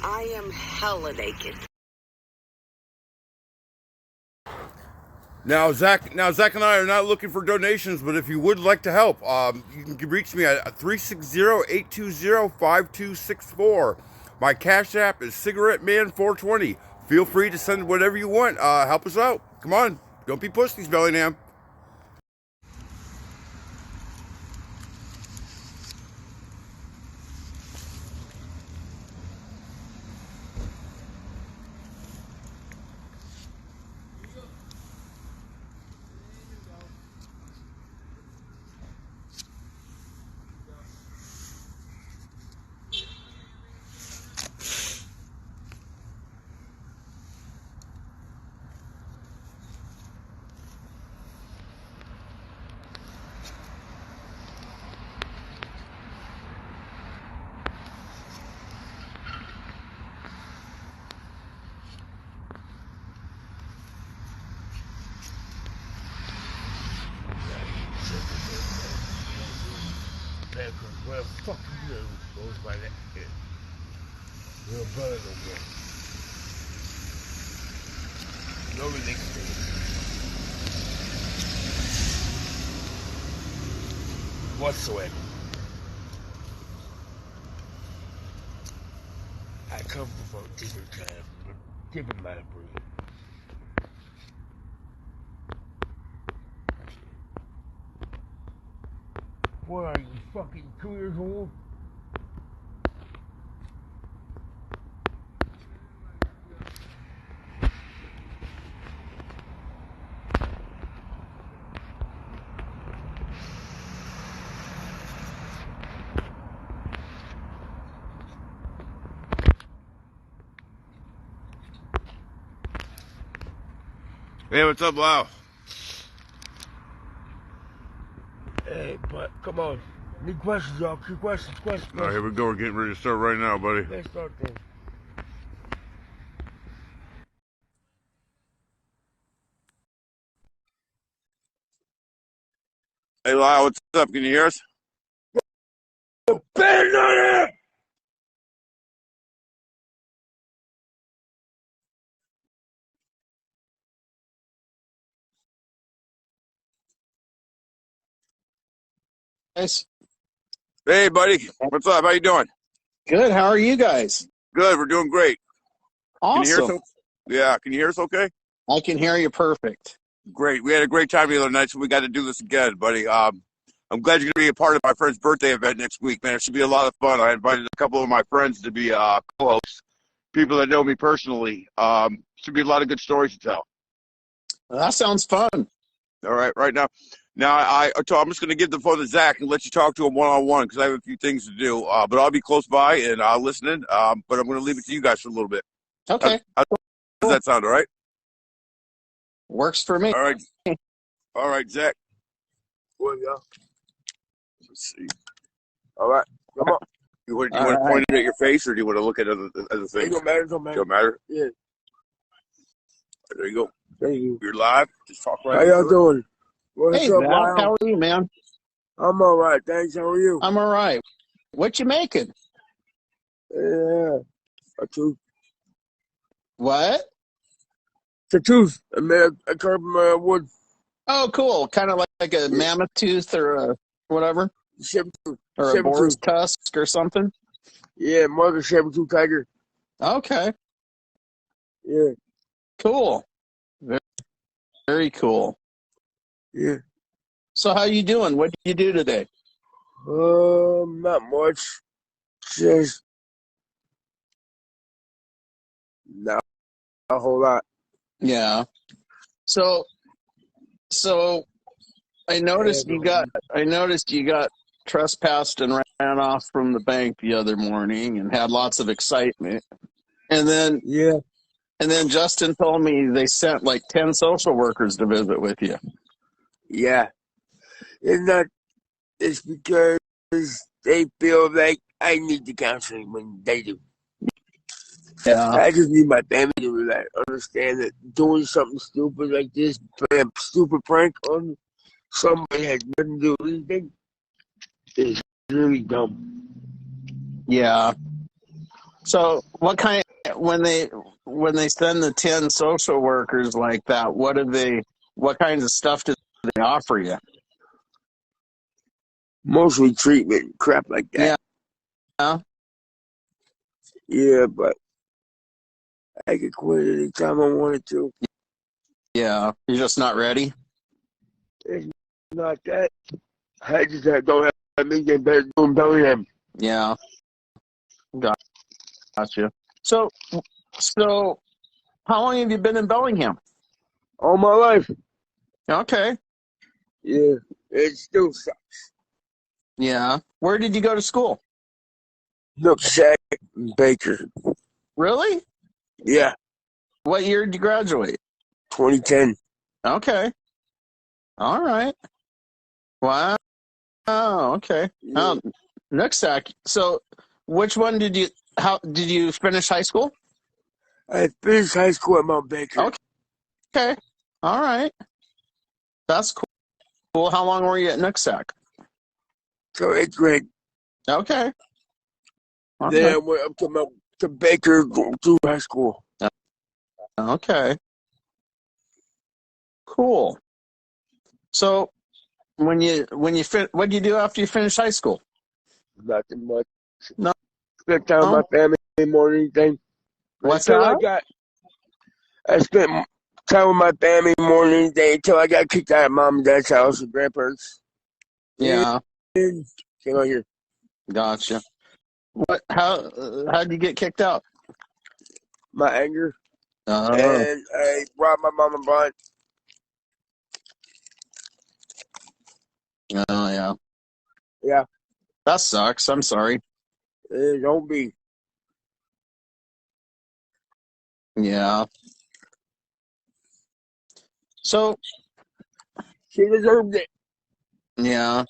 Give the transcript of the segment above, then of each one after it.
I am hella naked. Now Zach and I are not looking for donations, but if you would like to help, you can reach me at 360-820-5264. My Cash App is CigaretteMan420. Feel free to send whatever you want. Help us out. Come on. Don't be pussies, Bellingham. Where the fuck you know goes by that shit. Your brother no more. No relation. Whatsoever. I come from a different kind of different line of breed. What are you, fucking 2 years old? Hey, what's up, Lyle? Hey, but come on. Need questions, y'all. Questions. All right, here we go. We're getting ready to start right now, buddy. Let's start then. Hey, Lyle, what's up? Can you hear us? Ben on it! Guys. Hey, buddy. What's up? How you doing? Good. How are you guys? Good. We're doing great. Can you hear Awesome. us? Yeah. Can you hear us okay? I can hear you perfect. Great. We had a great time the other night, so we got to do this again, buddy. I'm glad you're going to be a part of my friend's birthday event next week, man. It should be a lot of fun. I invited a couple of my friends to be co-hosts, people that know me personally. Should be a lot of good stories to tell. That sounds fun. All right, right now. Now, I'm just going to give the phone to Zach and let you talk to him one-on-one because I have a few things to do. But I'll be close by and I'll listen in. But I'm going to leave it to you guys for a little bit. Okay. How does that sound, all right? Works for me. All right. All right, Zach. What, y'all? Let's see. All right. Come on. You want to point it at your face or do you want to look at other things? It don't matter. Don't matter? Yeah. There you go. Thank you. You're live. Just talk right. How y'all doing? What's Hey, up, Val, Lyle? how are you, man? I'm all right. Thanks. How are you? I'm all right. What you making? Yeah. A tooth. What? It's a tooth. I made a carved wood. Oh, cool. Kind of like a mammoth tooth or a whatever? Saber tooth. Or a boar's tusk or something? Yeah, more of a saber tooth tiger. Okay. Yeah. Cool. Very, very cool. Yeah. So how you doing? What did you do today? Not much. Just not a whole lot. Yeah. So I noticed you got trespassed and ran off from the bank the other morning and had lots of excitement. And then Justin told me they sent like 10 social workers to visit with you. Yeah. It's because they feel like I need the counseling when they do. Yeah. I just need my family to understand that doing something stupid like this, playing a stupid prank on somebody has nothing to do with anything, is really dumb. Yeah. So what kind when they send the 10 social workers like that, what kinds of stuff do they offer you? Mostly treatment, crap like that. Yeah. Yeah, but I could quit anytime I wanted to. Yeah. You're just not ready? It's not that. I just don't have me get better doing Bellingham. Yeah. Gotcha. So how long have you been in Bellingham? All my life. Okay. Yeah. It still sucks. Yeah. Where did you go to school? Look, Shaq Baker. Really? Yeah. What year did you graduate? 2010. Okay. All right. Wow. Okay. Yeah. Next sack. So which one how did you finish high school? I finished high school at Mount Baker. Okay. All right. That's cool. How long were you at Nooksack? So 8th grade. Okay. All Then I right. went up to Baker through high school. Okay. Cool. So what did you do after you finished high school? Nothing much. No. Spent time with my family more than anything. What's Until that? I spent time with my family more than anything until I got kicked out of mom and dad's house and grandparents. Yeah. And came out here. Gotcha. How did you get kicked out? My anger. Oh. And I robbed my mom and blunt. Oh yeah. Yeah. That sucks. I'm sorry. Don't be. Yeah. So She deserved it. yeah.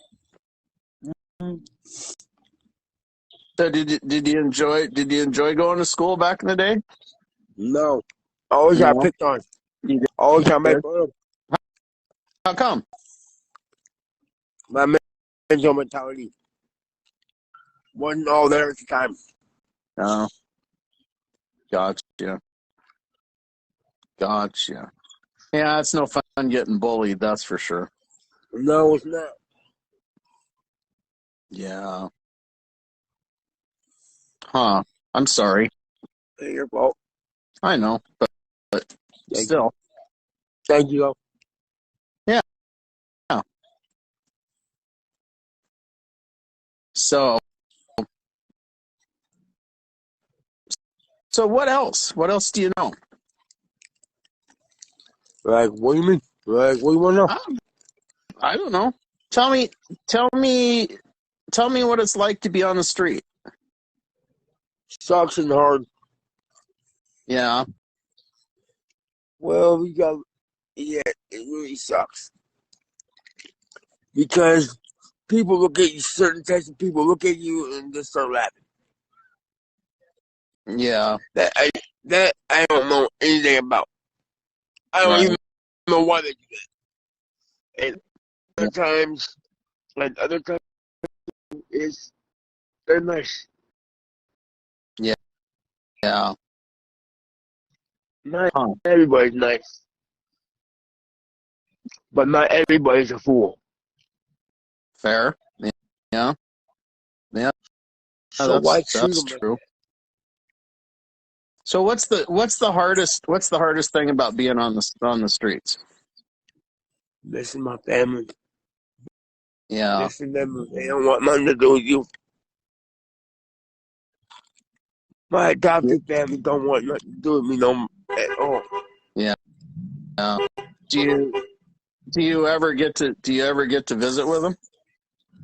So did you enjoy going to school back in the day? No. Always got No. picked on. You Always got made did? fun of. How come? My mental mentality wasn't all there at the time. Oh, gotcha. Gotcha. Yeah, it's no fun getting bullied, that's for sure. No, it's not. Yeah. Huh. I'm sorry. Ain't your fault. I know, but Thank still. you. Thank you, though. Yeah. So what else? What else do you know? Like, what do you mean? Like, what do you want to know? I don't know. Tell me what it's like to be on the street. Sucks and hard. Yeah. Well, yeah, it really sucks. Because people look at you, certain types of people look at you and just start laughing. Yeah. That I don't know anything about. I don't even know why they do that. And other times is they're nice. Yeah. Yeah. Not Huh. everybody's nice, but not everybody's a fool. Fair. Yeah. Yeah. So why treat That's them like true. that? So what's the hardest thing about being on the streets? Missing my family. Yeah. Missing them. They don't want nothing to do with you. My adopted family don't want nothing to do with me at all. Yeah. Do you ever get to visit with them?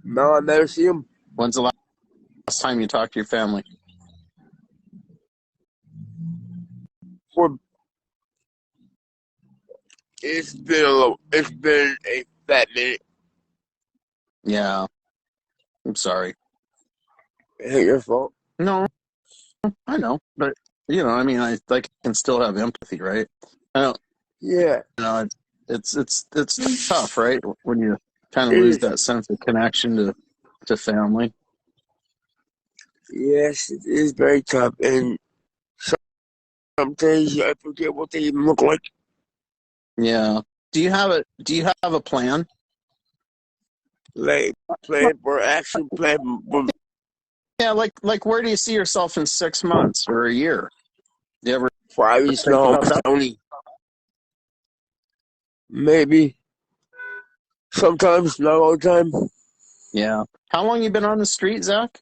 No, I never see them. When's the last time you talked to your family? It's been a fat minute. Yeah. I'm sorry. It ain't your fault. No, I know, but I mean, I can still have empathy, right? I don't. Yeah. It's tough, right? When you kind of It lose is. that sense of connection to family. Yes, it is very tough, and sometimes I forget what they even look like. Yeah. Do you have a plan? Like plan for action, plan for Yeah, like where do you see yourself in 6 months or a year? Do you ever Friday think snow about that? County. Maybe sometimes, not all the time. Yeah. How long you been on the street, Zach?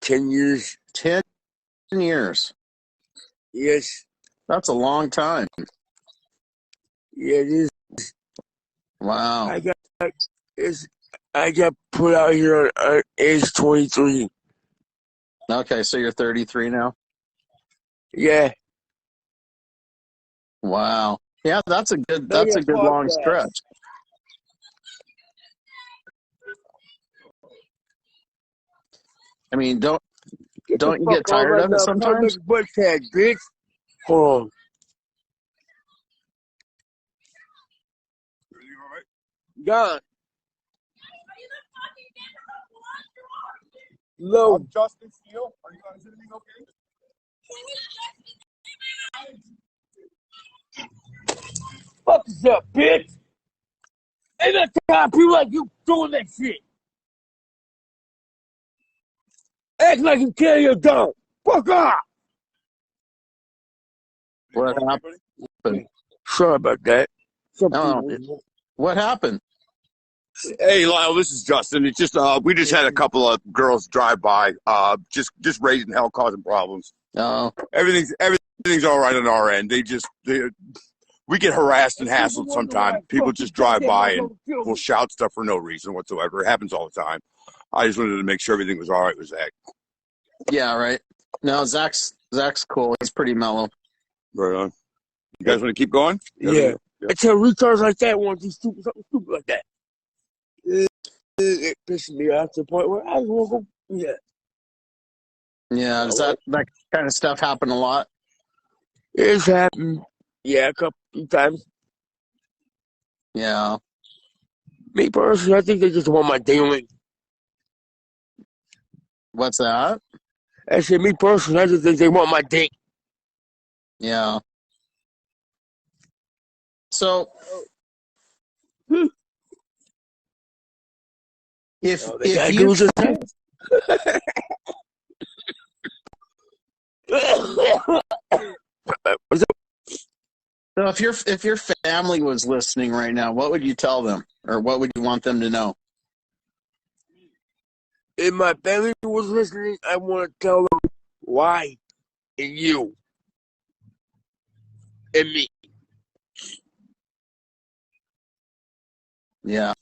10 years. 10 years. Yes, That's a long time. yeah, it is. Wow. I got it's, I got put out here on age 23. Okay, so you're 33 now? Yeah, Wow. Yeah, that's a make a good long podcast. stretch. I mean, Get the you fuck get on tired right of it now. I'm trying to make sometimes? a podcast, bitch. Hold on. God, no. I'm Justin Steele. Are you guys everything okay? Fuck this up, bitch. Ain't that time people like you doing that shit. Act like you carry your dog. Fuck off. What happened? Sorry about that. Some Oh, people. what happened? Hey, Lyle, this is Justin. It's just we just had a couple of girls drive by, just raising hell, causing problems. Oh, Everything's all right on our end. We get harassed and hassled sometimes. People just drive by and will shout stuff for no reason whatsoever. It happens all the time. I just wanted to make sure everything was all right with Zach. yeah, right. No, Zach's cool. He's pretty mellow. Right on. You guys want to keep going? Yeah. I tell retards like that want to do something stupid like that. It pisses me off to the point where I won't go. Yeah. Yeah, does that kind of stuff happen a lot? It's happened. Yeah, a couple times. Yeah. Me personally, I think they just want my dingling. What's that? I said, me personally, I just think they want my dick. Yeah. So if All they gotta you do is just What's up? so if your family was listening right now, what would you tell them, or what would you want them to know? If my family was listening, I want to tell them why, and you, and me. Yeah.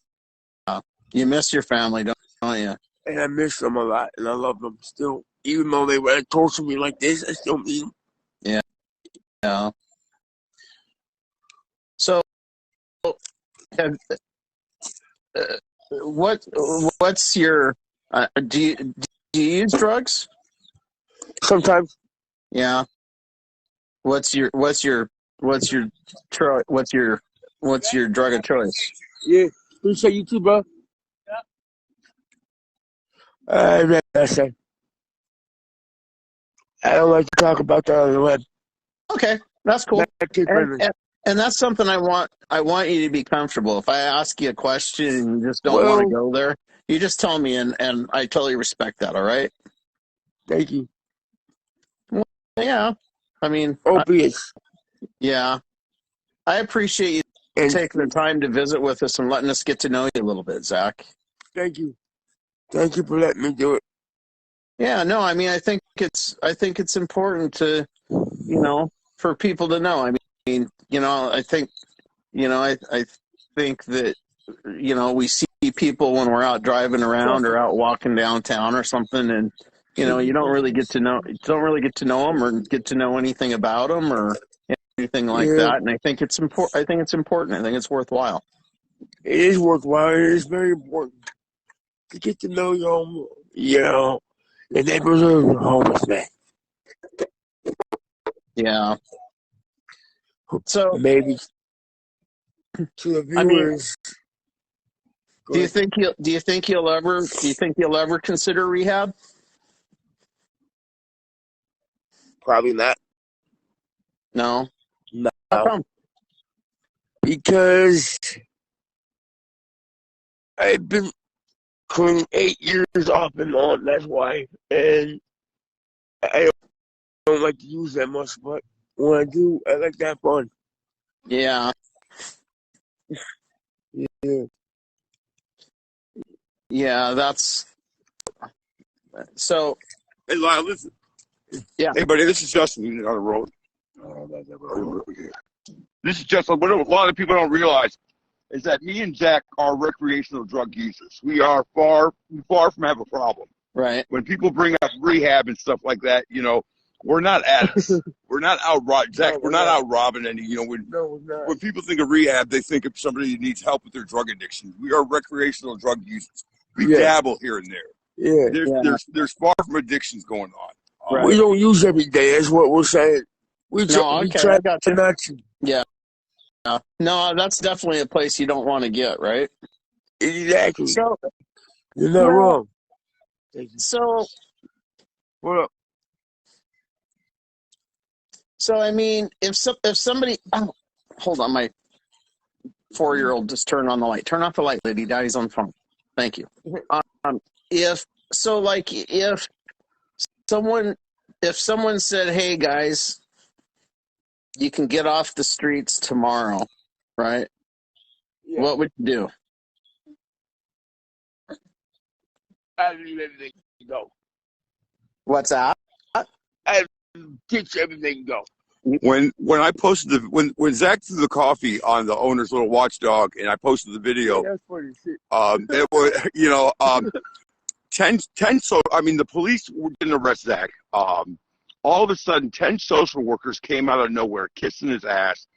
You miss your family, don't you? And I miss them a lot, and I love them still. Even though they were torture me like this, I still mean. Yeah. Yeah. So, have, what's your do you use drugs? Sometimes. Yeah. What's your what's your drug of choice? Yeah. Appreciate you too, bro. That's it. I don't like to talk about that on the web. Okay, that's cool. And, And that's something I want you to be comfortable. If I ask you a question and you just don't want to go there, you just tell me, and I totally respect that. All right. Thank you. Well, yeah. I mean, opiates. Yeah. I appreciate you taking the time to visit with us and letting us get to know you a little bit, Zach. Thank you. Thank you for letting me do it. Yeah, no, I mean, I think it's important to, for people to know. I mean, I think that, we see people when we're out driving around or out walking downtown or something, and, you don't really get to know them or get to know anything about them or anything like that. And I think it's important. I think it's worthwhile. It is worthwhile. It is very important to get to know your the neighbors of homelessness. Yeah. So maybe to the viewers. Do you think you'll ever consider rehab? Probably not. No. No. How come? Because I've been clean 8 years off and on. That's why. And I don't like to use that much, but when I do, I like to have fun. Yeah. Yeah. Yeah, that's so. Hey, Lyle, listen. Yeah. Hey, buddy, this is Justin on the road. This is Justin. What a lot of people don't realize is that me and Zach are recreational drug users. We are far from have a problem. Right. When people bring up rehab and stuff like that, we're not addicts. We're not out robbing. Zach, we're not out robbing any. When people think of rehab, they think of somebody who needs help with their drug addiction. We are recreational drug users. We dabble here and there. Yeah. There's far from addictions going on. Right. We don't use every day. That's what we're saying. We try I got you. not to. Yeah. No, that's definitely a place you don't want to get, right? Exactly. So you're not wrong. So What up? So I mean, if somebody, hold on, my 4-year-old just turned on the light. Turn off the light, lady. Daddy's on the phone. Thank you. If someone said, "Hey guys, you can get off the streets tomorrow," right? Yeah. What would you do? I'd leave everything go. What's that? I'd ditch everything and go. When I posted when Zach threw the coffee on the owner's little watchdog and I posted the video, That's funny shit. it was 10 so I mean the police didn't arrest Zach. All of a sudden 10 social workers came out of nowhere kissing his ass,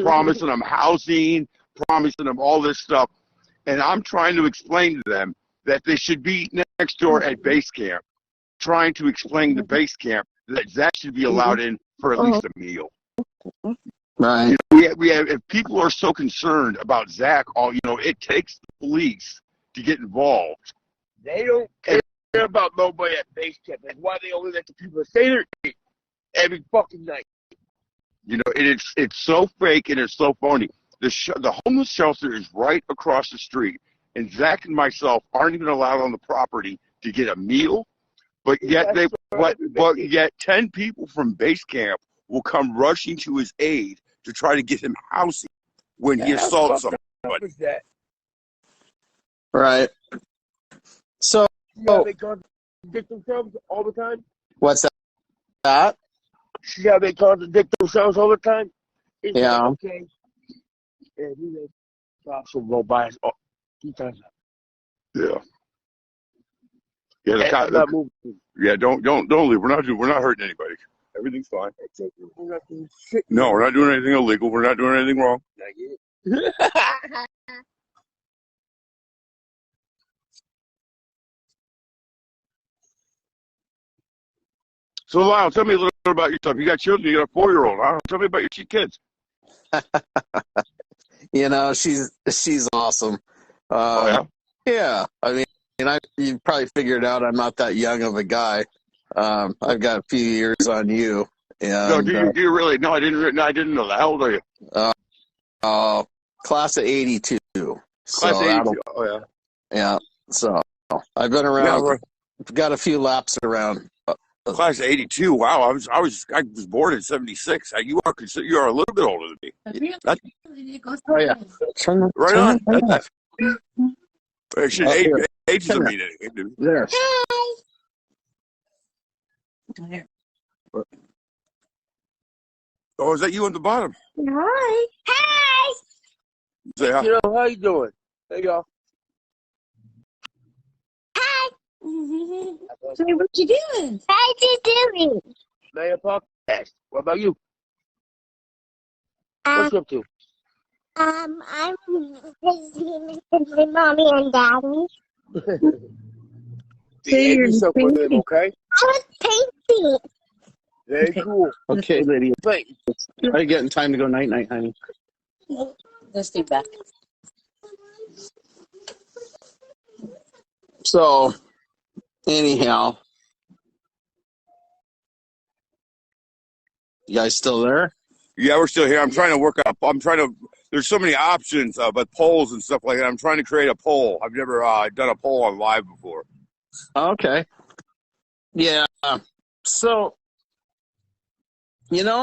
promising him housing, promising him all this stuff. And I'm trying to explain to them that they should be next door at base camp, trying to explain to base camp that Zach should be allowed in for at least a meal. Right. We have if people are so concerned about Zach, it takes the police to get involved. They don't care about nobody at base camp. That's why they only let the people stay there every fucking night. It's so fake and it's so phony. The homeless shelter is right across the street, and Zach and myself aren't even allowed on the property to get a meal. But yet yet 10 people from base camp will come rushing to his aid to try to get him housing when he assaults somebody. What is that? Right. So They contradict themselves all the time? What's that? See how they contradict themselves all the time? It's Yeah. like, okay. And he just stops and go by us 2 times. Yeah. Yeah, don't leave. We're not hurting anybody. Everything's fine. No, we're not doing anything illegal. We're not doing anything wrong. So, Lyle, tell me a little bit about yourself. You got children. You got a 4-year-old. Huh? Tell me about your 2 kids. She's awesome. Oh, yeah? Yeah. I mean, you probably figured out I'm not that young of a guy. I've got a few years on you. And, No, do you really? No, I didn't know that. How old are you? Class of 82. Class 82. Oh, yeah. Yeah. So I've been around. Got a few laps around. Class of 82. Wow, I was born in 76. You are a little bit older than me. Oh yeah. Right on. Age doesn't mean anything. There. Oh, is that you on the bottom? Hi. Hi. Say hi. How you doing? There you go. Hi. Hey, what you doing? How you doing? Mayor podcast. What about you? What you up to? I'm visiting my mommy and daddy. Behave yourself with them, okay? I was painting. Very cool. Okay, lady. Thanks. Are you getting time to go night, honey? Let's do that. So, anyhow, You guys still there? Yeah, we're still here. I'm trying to work up. There's so many options, but polls and stuff like that. I'm trying to create a poll. I've never done a poll on live before. Okay. Yeah. So, it's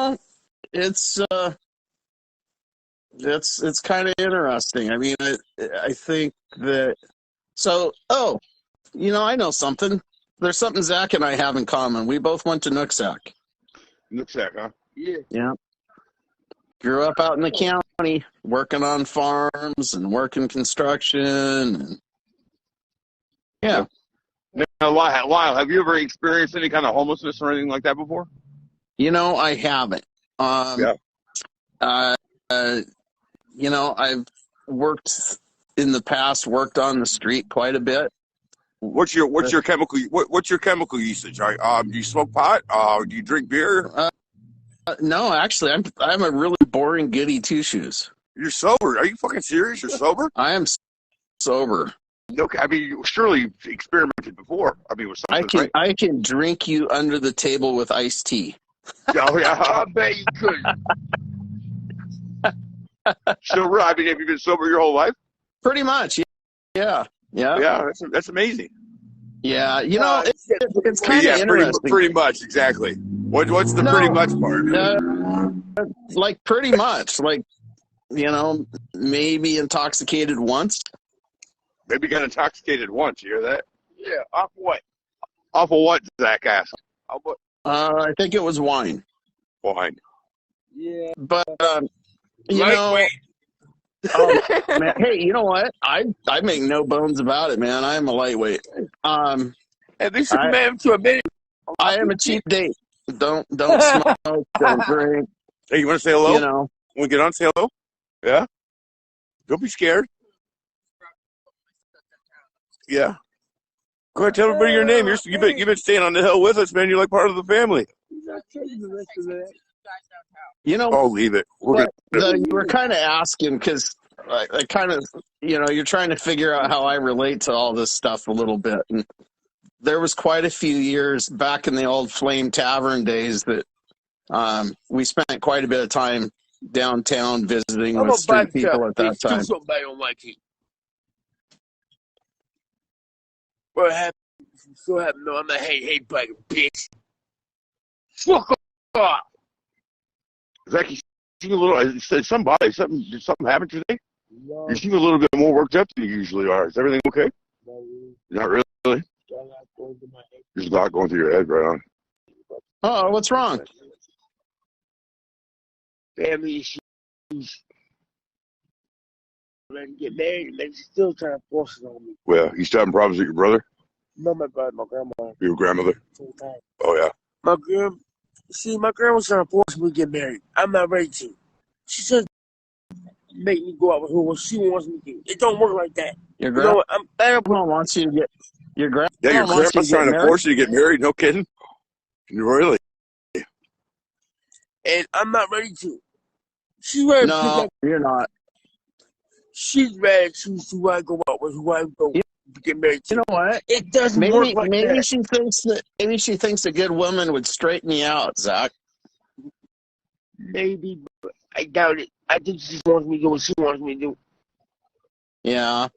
kind of interesting. I mean, I think that. So, I know something. There's something Zach and I have in common. We both went to Nooksack. Nooksack, huh? Yeah. Yeah. Grew up out in the county, working on farms and working construction. And yeah. Now, Lyle, have you ever experienced any kind of homelessness or anything like that before? I haven't. Yeah. I've worked in the past, worked on the street quite a bit. What's your chemical usage? Do you smoke pot? Do you drink beer? No, actually, I'm a really boring goody two shoes. You're sober? Are you fucking serious? You're sober? I am sober. Okay, I mean, you surely experimented before. I mean, with something, right? I can drink you under the table with iced tea. Oh yeah, I bet you could. Sober? I mean, have you been sober your whole life? Pretty much, yeah. Yeah, that's amazing. Yeah, it's kind of interesting. Pretty much, exactly. What's the pretty much part? Like pretty much, maybe intoxicated once. Maybe got intoxicated once. You hear that? Yeah. Off what? Off of what? Zach asked. I think it was wine. Wine. Yeah. But Lightweight. man, hey, you know what? I make no bones about it, man. I am a lightweight. At least a man to a minute. I am a cheap date. Don't smoke, don't drink. Hey, you want to say hello? When we get on, say hello. Yeah. Don't be scared. Yeah. Go ahead, tell everybody your name. You've been staying on the hill with us, man. You're like part of the family. Oh, leave it. You were kind of asking because I kind of, you're trying to figure out how I relate to all this stuff a little bit. And there was quite a few years back in the old Flame Tavern days that we spent quite a bit of time downtown visiting with street people at that time. Somebody on my team. What happened? So happened? No, I'm like, hey, buddy, bitch. Fuck off. Zach, you seem a little. Did something happen today? No. You seem a little bit more worked up than you usually are. Is everything okay? Not really. There's a lot going through your head, right on. Oh, what's wrong? Family issues. Ready to get married, and they're still trying to force it on me. Well, you still having problems with your brother? No, my brother, my grandma. Your grandmother? Oh, yeah. My grandma's trying to force me to get married. I'm not ready to. She says make me go out with who she wants me to. It don't work like that. Your grandma wants you to get. Your grandma's trying to force you to get married. No kidding. Really? And I'm not ready to. She's ready. No, you're not. She's ready to choose who I go out with, who I go get married to. You know what? It doesn't work like that. Maybe she thinks a good woman would straighten you out, Zach. Maybe, but I doubt it. I think she just wants me to do what she wants me to do. Yeah.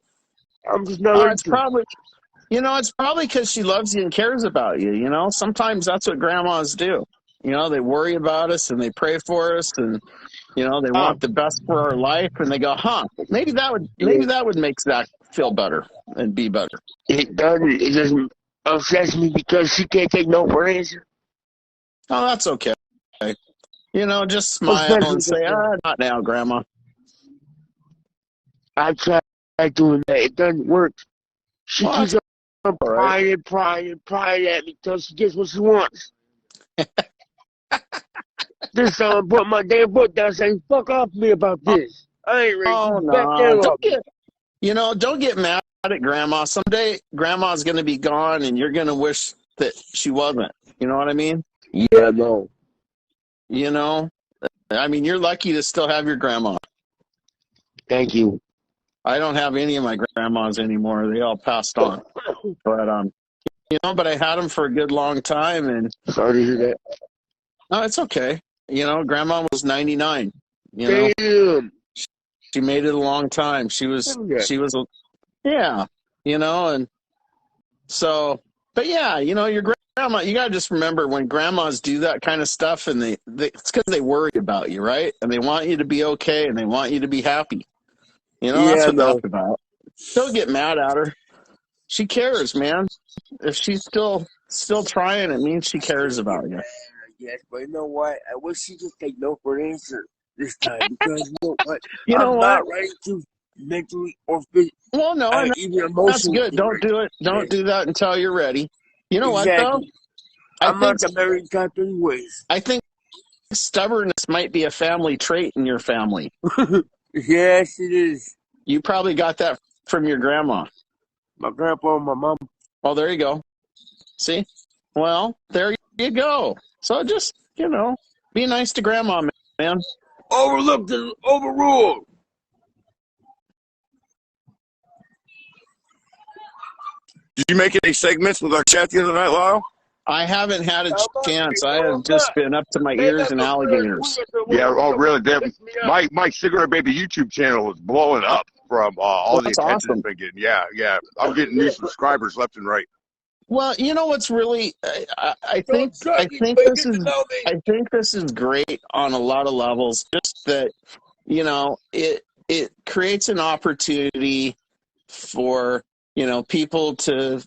I'm just not ready it's probably because she loves you and cares about you. Sometimes that's what grandmas do. They worry about us and they pray for us and they want the best for our life and they go, maybe that would make Zach feel better and be better. It doesn't. It doesn't upset me because she can't take no for an answer. Oh, that's okay. Just smile and say, not now, Grandma. I tried doing that. It doesn't work. She keeps on prying at me until she gets what she wants. This time I put my damn foot down saying, fuck off me about this. I ain't ready to back that up. Don't get mad at Grandma. Someday Grandma's going to be gone and you're going to wish that she wasn't. You know what I mean? Yeah, no. I mean, you're lucky to still have your grandma. Thank you. I don't have any of my grandmas anymore. They all passed on. But, but I had them for a good long time. And sorry to hear that. No, it's okay. Grandma was 99. Damn. She made it a long time. She was, and so, but yeah, your grandma, you got to just remember when grandmas do that kind of stuff and it's because they worry about you, right? And they want you to be okay and they want you to be happy. That's what that's about. Don't get mad at her. She cares, man. If she's still trying, it means she cares about you. Yes, but you know what? I wish she just take no for an answer this time because what? I'm not ready to mentally or physically. Well, no, even emotionally. That's good. Don't do it. Don't do that until you're ready. You know what, though? I'm not the married type anyways. I think stubbornness might be a family trait in your family. Yes, it is. You probably got that from your grandma. My grandpa and my mom. Oh, there you go. See? Well, there you go. So just, be nice to grandma, man. Overlooked and overruled. Did you make any segments with our chat the other night, Lyle? I haven't had a chance. I have just been up to my ears in alligators. Yeah, oh, really? My Cigarette Baby YouTube channel is blowing up from all the attention it's been getting. Yeah. I'm getting new subscribers left and right. Well, you know what's really, I think this is great on a lot of levels. Just that, it creates an opportunity for people to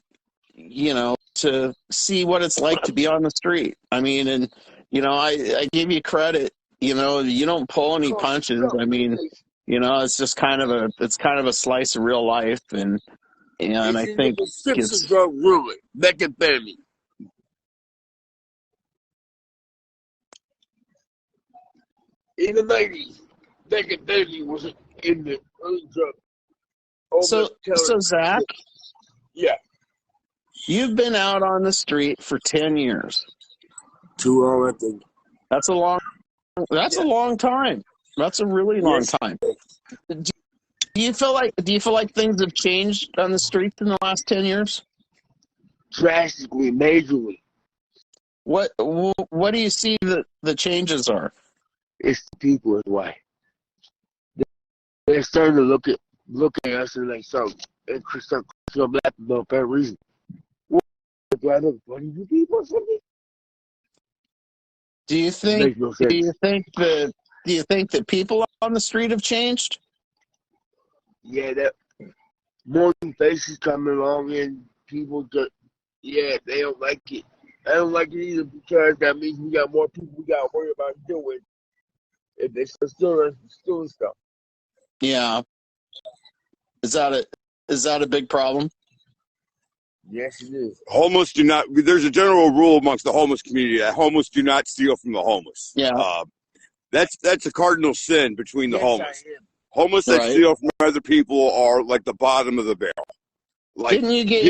to see what it's like to be on the street. I mean, and I give you credit. You don't pull any punches. I mean, it's just kind of a slice of real life, and I think it's really methamphetamine. In the 90s, methamphetamine was in the early drug. So Zach, yeah, you've been out on the street for 10 years. Too long, I think. That's a long time. That's a really long time. Do you feel like things have changed on the streets in the last 10 years? Drastically, majorly. What do you see the changes are? It's the people is why. They're starting to look at us and like so and start laughing for that reason. What, do I look funny to people or something? Do you think that people on the street have changed? Yeah, that more new faces coming along and people they don't like it. I don't like it either because that means we got more people we got to worry about doing if they start stealing stuff. Yeah. Is that a big problem? Yes, it is. Homeless do not. There's a general rule amongst the homeless community that homeless do not steal from the homeless. Yeah. That's a cardinal sin between the homeless. Homeless that steal from other people are like the bottom of the barrel. Like didn't you get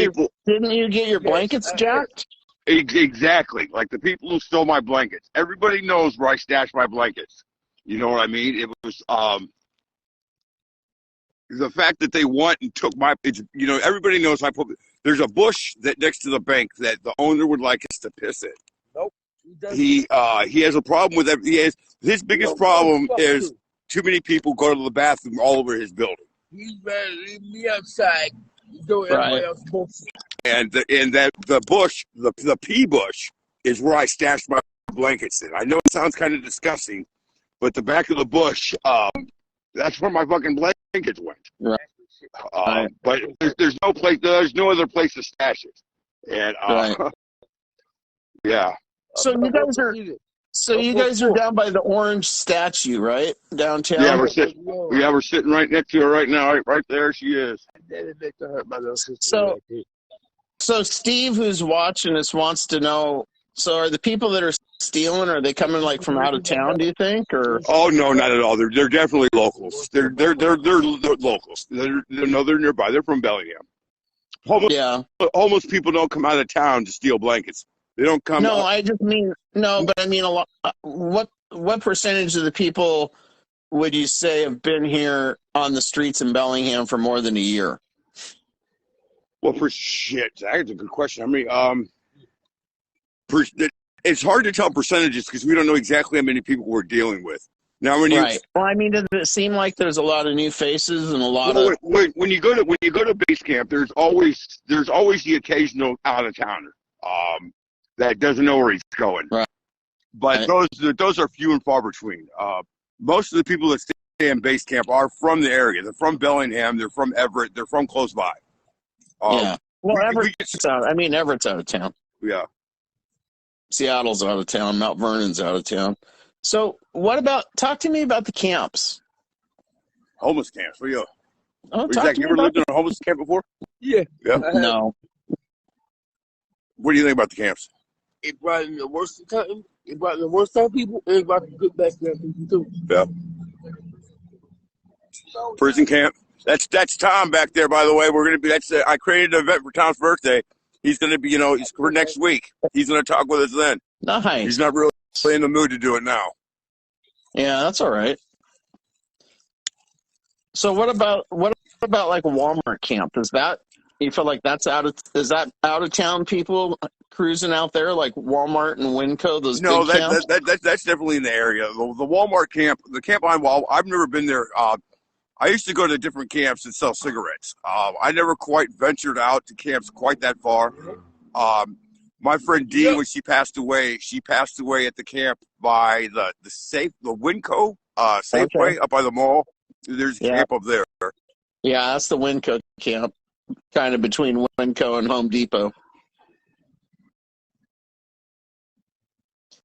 your blankets jacked? Exactly. Like the people who stole my blankets. Everybody knows where I stashed my blankets. You know what I mean? It was the fact that they went and took my. Everybody knows I put. There's a bush that next to the bank that the owner would like us to piss in. Nope. He has a problem with that. His biggest problem is too many people go to the bathroom all over his building. He's ready to leave me outside. Doing everybody else bullshit. And the bush, the pea bush, is where I stashed my blankets in. I know it sounds kind of disgusting, but the back of the bush, that's where my fucking blankets went. Right. But there's no other place to stash it. And yeah. So you guys are down by the orange statue, right? Downtown. Yeah, we're sitting right next to her right now. Right there she is. So Steve, who's watching this, wants to know. So are the people that are stealing? Are they coming like from out of town? Do you think? Or no, not at all. They're definitely locals. They're locals. They're nearby. They're from Bellingham. Homeless people don't come out of town to steal blankets. They don't come. No, I mean a lot. What percentage of the people would you say have been here on the streets in Bellingham for more than a year? Well, that's a good question. I mean, It's hard to tell percentages because we don't know exactly how many people we're dealing with. Now, when Right. Well, I mean, does it seem like there's a lot of new faces and a lot of when you go to base camp, there's always the occasional out of towner that doesn't know where he's going. Right. But those are few and far between. Most of the people that stay in base camp are from the area. They're from Bellingham. They're from Everett. They're from close by. Yeah. Well, Everett's out of town. Yeah. Seattle's out of town. Mount Vernon's out of town. So talk to me about the camps. Homeless camps. What are you? Zach, you ever lived in a homeless camp before? Yeah. No. What do you think about the camps? It brought in the worst time. It brought in the worst time people, and it brought the good back there people too. Yeah. Prison camp. That's Tom back there, by the way. We're gonna be. I created an event for Tom's birthday. He's gonna be, he's for next week. He's gonna talk with us then. Nice. He's not really in the mood to do it now. Yeah, that's all right. So what about like a Walmart camp? You feel like is that out of town people cruising out there like Walmart and Winco? That's definitely in the area. The Walmart camp, the camp I've never been there. I used to go to different camps and sell cigarettes. I never quite ventured out to camps quite that far. My friend Dee, when she passed away at the camp by the Winco Safeway up by the mall. There's a camp up there. Yeah, that's the Winco camp, kind of between Winco and Home Depot.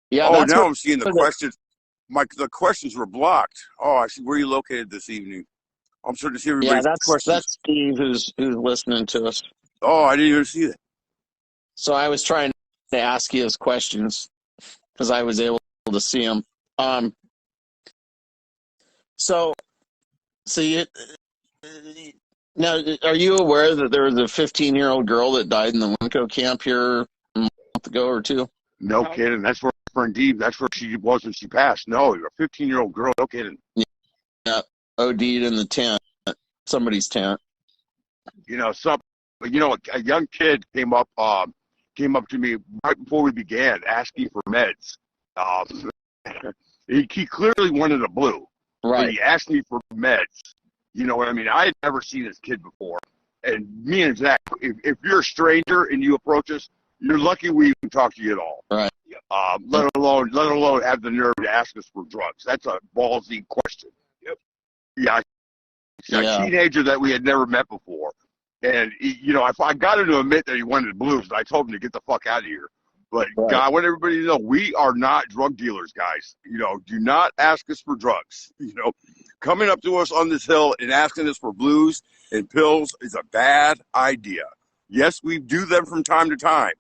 Yeah. Now I'm seeing the questions. The questions were blocked. Oh, I see. Where are you located this evening? I'm starting to see everybody's questions. That's Steve who's listening to us. Oh, I didn't even see that. So I was trying to ask you his questions because I was able to see him. So you now, are you aware that there was a 15-year-old girl that died in the Winco camp here a month ago or two? No kidding. That's where friend Dee. That's where she was when she passed. No, you're a 15-year-old girl. No kidding. Yeah, OD'd in the tent, somebody's tent. A young kid came up to me right before we began asking for meds. He clearly wanted a blue. Right. But he asked me for meds. You know what I mean? I had never seen this kid before. And me and Zach, if you're a stranger and you approach us, you're lucky we even talk to you at all. Right. Let alone have the nerve to ask us for drugs. That's a ballsy question. Yep. Yeah. A teenager that we had never met before. And, if I got him to admit that he wanted blues, I told him to get the fuck out of here. But, right. God, I want everybody to know we are not drug dealers, guys. Do not ask us for drugs. Coming up to us on this hill and asking us for blues and pills is a bad idea. Yes, we do them from time to time,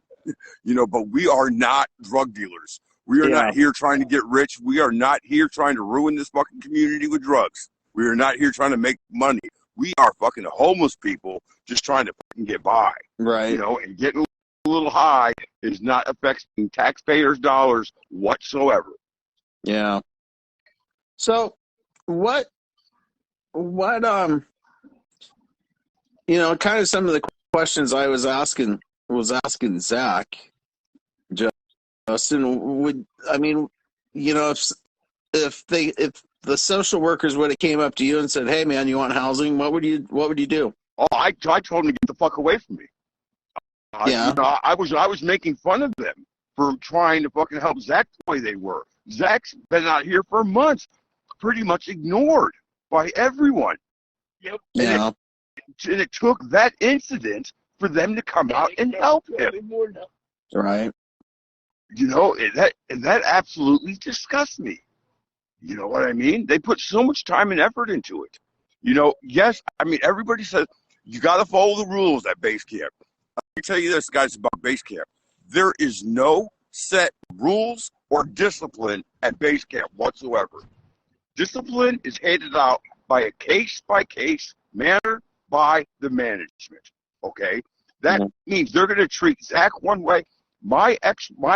but we are not drug dealers. We are not here trying to get rich. We are not here trying to ruin this fucking community with drugs. We are not here trying to make money. We are fucking homeless people just trying to fucking get by. Right. And getting a little high is not affecting taxpayers' dollars whatsoever. Yeah. So what kind of some of the questions I was asking Zach, Justin, if the social workers would have came up to you and said, "Hey man, you want housing?" What would you do? Oh, I told them to get the fuck away from me. I was making fun of them for trying to fucking help Zach the way they were. Zach's been out here for months, pretty much ignored by everyone. Yep. Yeah. And it took that incident for them to come out and help him. Right. And that absolutely disgusts me. You know what I mean? They put so much time and effort into it. Yes, everybody says you got to follow the rules at base camp. Let me tell you this, guys, about base camp. There is no set rules or discipline at base camp whatsoever. Discipline is handed out by a case-by-case manner by the management, okay? That means they're going to treat Zach one way. My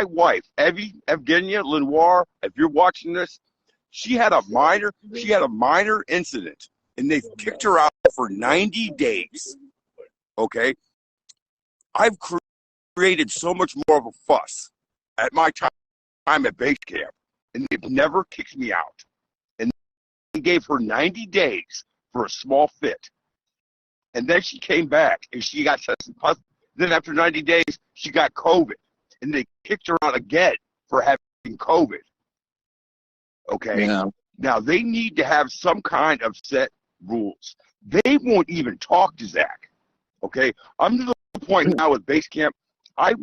wife, Evgenia Lenoir, if you're watching this, she had a minor incident, and they've kicked her out for 90 days, okay? I've created so much more of a fuss at my time time at base camp, and they've never kicked me out. And they gave her 90 days for a small fit. And then she came back, and she got tested positive. Then after 90 days, she got COVID, and they kicked her out again for having COVID. Okay? Yeah. Now, they need to have some kind of set rules. They won't even talk to Zach. Okay? I'm to the point now with base camp, I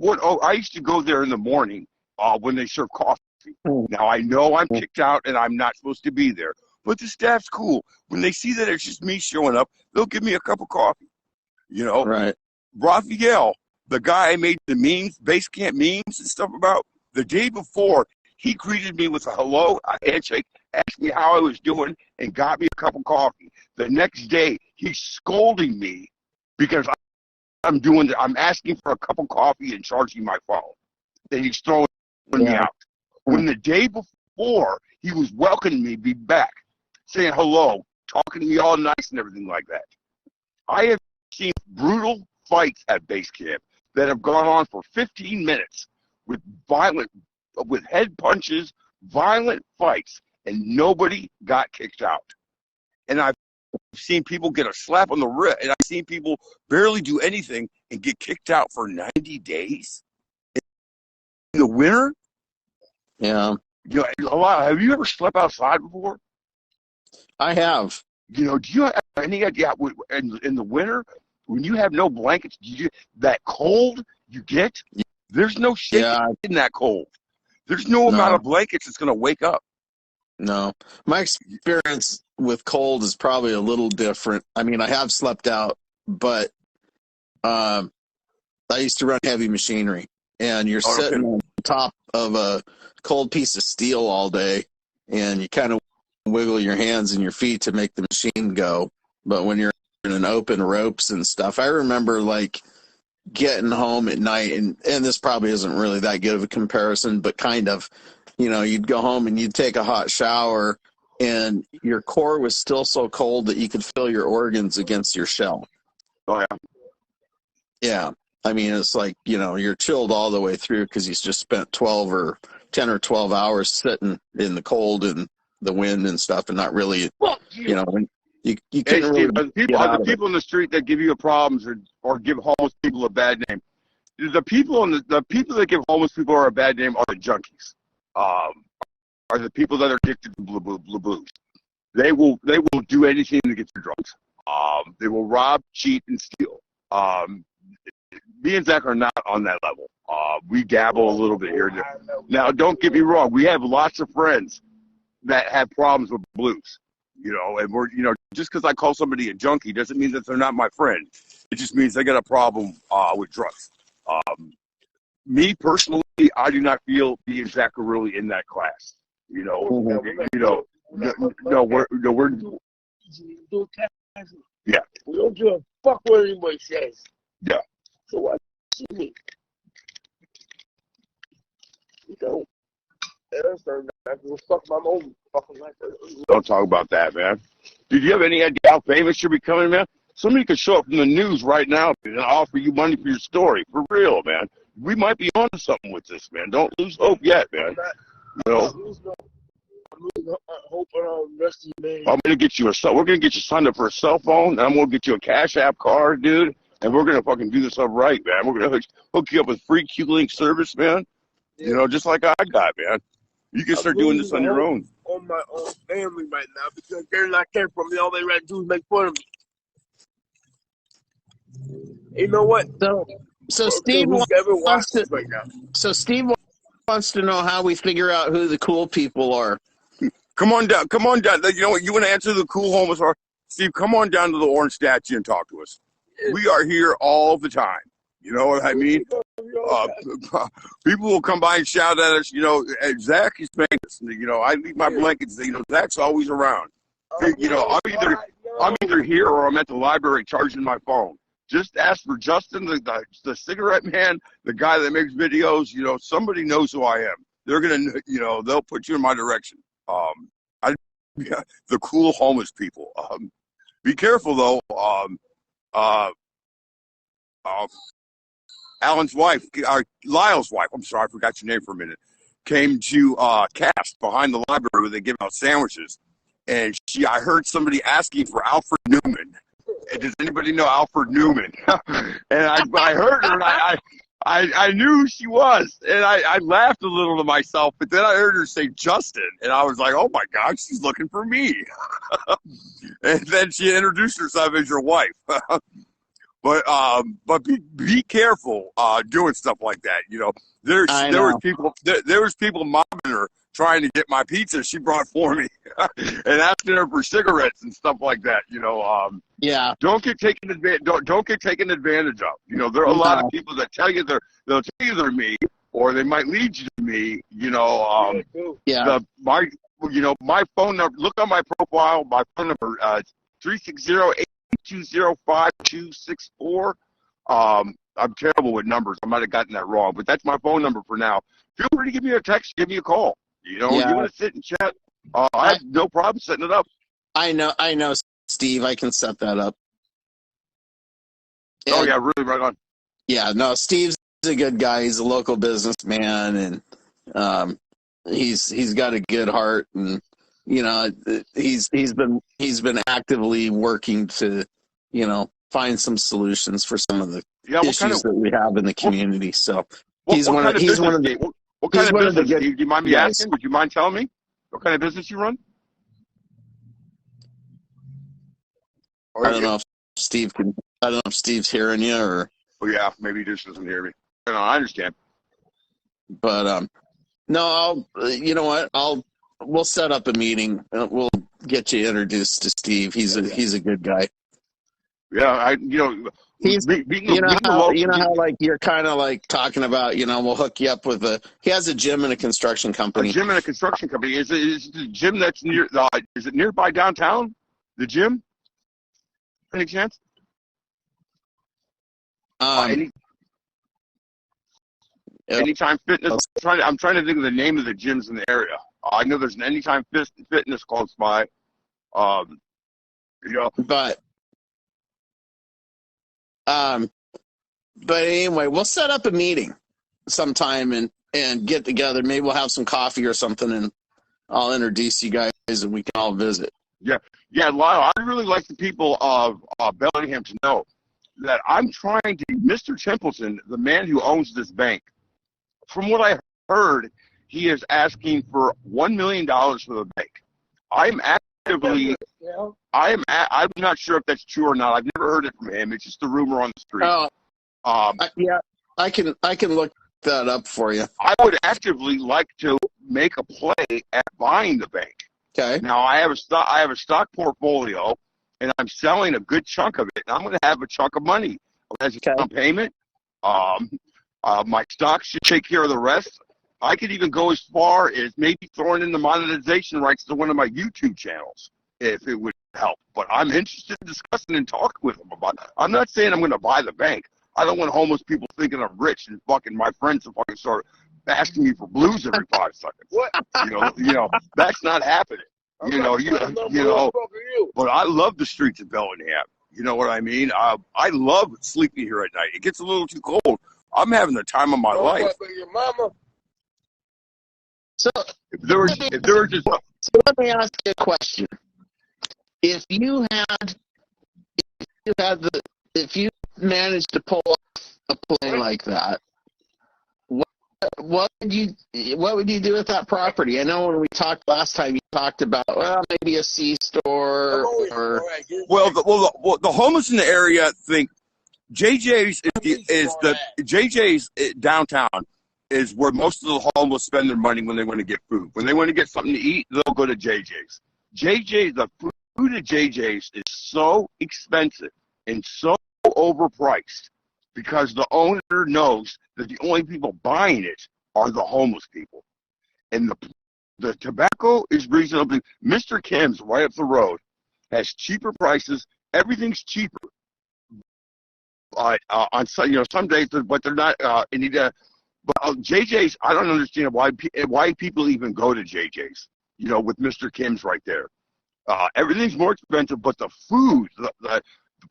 used to go there in the morning when they serve coffee. Now, I know I'm kicked out and I'm not supposed to be there, but the staff's cool. When they see that it's just me showing up, they'll give me a cup of coffee. You know? Right. Raphael, the guy I made the memes, base camp memes and stuff about, the day before, he greeted me with a hello, a handshake, asked me how I was doing, and got me a cup of coffee. The next day, he's scolding me because I'm asking for a cup of coffee and charging my phone. Then he's throwing me out. When the day before, he was welcoming me to be back, saying hello, talking to me all nice and everything like that. I have seen brutal fights at base camp that have gone on for 15 minutes with head punches, violent fights, and nobody got kicked out. And I've seen people get a slap on the wrist, and I've seen people barely do anything and get kicked out for 90 days in the winter. Yeah. You know, have you ever slept outside before? I have. You know, do you have any idea in the winter when you have no blankets, that cold you get? There's no shaking in that cold. There's no amount of blankets that's going to wake up. No. My experience with cold is probably a little different. I mean, I have slept out, but I used to run heavy machinery, and you're sitting on top of a cold piece of steel all day, and you kind of wiggle your hands and your feet to make the machine go. But when you're in an open ropes and stuff, I remember like getting home at night, and this probably isn't really that good of a comparison, but kind of, you know, you'd go home and you'd take a hot shower, and your core was still so cold that you could feel your organs against your shell. Oh, yeah. Yeah. I mean, it's like, you know, you're chilled all the way through because you just spent 10 or 12 hours sitting in the cold and the wind and stuff, and not really, you know, when you couldn't really the people in the street that give you problems or give homeless people a bad name. The people that give homeless people a bad name are the junkies. Are the people that are addicted to blue booze. They will do anything to get their drugs. They will rob, cheat, and steal. Me and Zach are not on that level. We dabble a little bit here and there. Now, don't get me wrong. We have lots of friends that have problems with blues, you know, and we're, you know, just because I call somebody a junkie doesn't mean that they're not my friend. It just means they got a problem with drugs. Me personally, I do not feel me and Zach are really in that class. You know, we're yeah. We don't give a fuck what anybody says. Yeah. So what? Me. We don't. Fuck my own fucking life. Don't talk about that, man. Did you have any idea how famous you're becoming, man? Somebody could show up from the news right now and offer you money for your story. For real, man. We might be onto something with this, man. Don't lose hope yet, man. You know? I'm losing hope on the rest of you, man. I'm gonna get you we're gonna get you signed up for a cell phone, and I'm gonna get you a Cash App card, dude, and we're gonna fucking do this up right, man. We're gonna hook you up with free Q-Link service, man. Yeah. You know, just like I got, man. You can start doing this on your own. On my own family right now because they're not caring for me. All they rather do is make fun of me. You know what? So Steve wants to. Right now. So Steve wants to know how we figure out who the cool people are. Come on down. You know what? You want to answer the cool homeless are? Steve, come on down to the orange statue and talk to us. We are here all the time. You know what I mean? People will come by and shout at us. You know, Zach is famous. You know, I leave my blankets. You know, Zach's always around. You know, I'm either here or I'm at the library charging my phone. Just ask for Justin, the cigarette man, the guy that makes videos. You know, somebody knows who I am. They're gonna, you know, they'll put you in my direction. The cool homeless people. Be careful though. Alan's wife, Lyle's wife. I'm sorry, I forgot your name for a minute. came to Cast behind the library where they give out sandwiches. And I heard somebody asking for Alfred Newman. Does anybody know Alfred Newman? And I heard her, and I knew who she was. And I laughed a little to myself, but then I heard her say Justin. And I was like, oh, my God, she's looking for me. And then she introduced herself as your wife. But be careful doing stuff like that. You know, there was people mobbing her trying to get my pizza she brought for me and asking her for cigarettes and stuff like that. You know, don't get taken don't get taken advantage of. You know, there are a lot of people that tell you they'll tell you they're me, or they might lead you to me. You know, my phone number. Look on my profile. My phone number 360-820-5264. I'm terrible with numbers. I might have gotten that wrong, but that's my phone number for now. Feel free to give me a text, give me a call. You know, you want to sit and chat? I have no problem setting it up. I know, Steve. I can set that up. Oh yeah, really, right on. Yeah, no, Steve's a good guy. He's a local businessman, and he's got a good heart, and you know, he's been actively working to, you know, find some solutions for some of the issues that we have in the community. So he's one of the. What kind of business? Do you mind me asking? Would you mind telling me what kind of business you run? I don't know if Steve can. I don't know if Steve's hearing you or. Oh yeah, maybe he just doesn't hear me. No, I understand. But no, you know what? We'll set up a meeting. We'll get you introduced to Steve. He's a good guy. Yeah, he's you know how like you're kind of like talking about, you know, we'll hook you up with he has a gym and a construction company. A gym and a construction company. Is the gym that's near? Is it nearby downtown? The gym? Any chance? Anytime Fitness. I'm trying to think of the name of the gyms in the area. I know there's an Anytime Fitness close by. You know, but anyway, we'll set up a meeting sometime and get together. Maybe we'll have some coffee or something, and I'll introduce you guys, and we can all visit. Yeah, Lyle, I'd really like the people of Bellingham to know that I'm trying to, Mr. Templeton, the man who owns this bank, from what I heard, he is asking for $1 million for the bank. I'm not sure if that's true or not. I've never heard it from him. It's just a rumor on the street. Yeah, I can look that up for you. I would actively like to make a play at buying the bank. Okay. Now I have a stock portfolio, and I'm selling a good chunk of it. And I'm going to have a chunk of money as a down payment. My stock should take care of the rest. I could even go as far as maybe throwing in the monetization rights to one of my YouTube channels if it would help. But I'm interested in discussing and talking with them about it. I'm not saying I'm going to buy the bank. I don't want homeless people thinking I'm rich and fucking my friends fucking start asking me for blues every 5 seconds. What? You know, that's not happening. You know. But I love the streets of Bellingham. You know what I mean? I love sleeping here at night. It gets a little too cold. I'm having the time of my life. Your mama. So if there were just. So let me ask you a question. If you managed to pull off a play like that, what would you do with that property? I know when we talked last time, you talked about maybe a C-store or. Well, the homeless in the area think JJ's JJ's downtown is where most of the homeless spend their money when they want to get food. When they want to get something to eat, they'll go to JJ's. The food at JJ's is so expensive and so overpriced because the owner knows that the only people buying it are the homeless people. And the tobacco is reasonably. Mr. Kim's right up the road has cheaper prices. Everything's cheaper. On some days, but they're not. But JJ's, I don't understand why people even go to JJ's. You know, with Mr. Kim's right there, everything's more expensive, but the food, the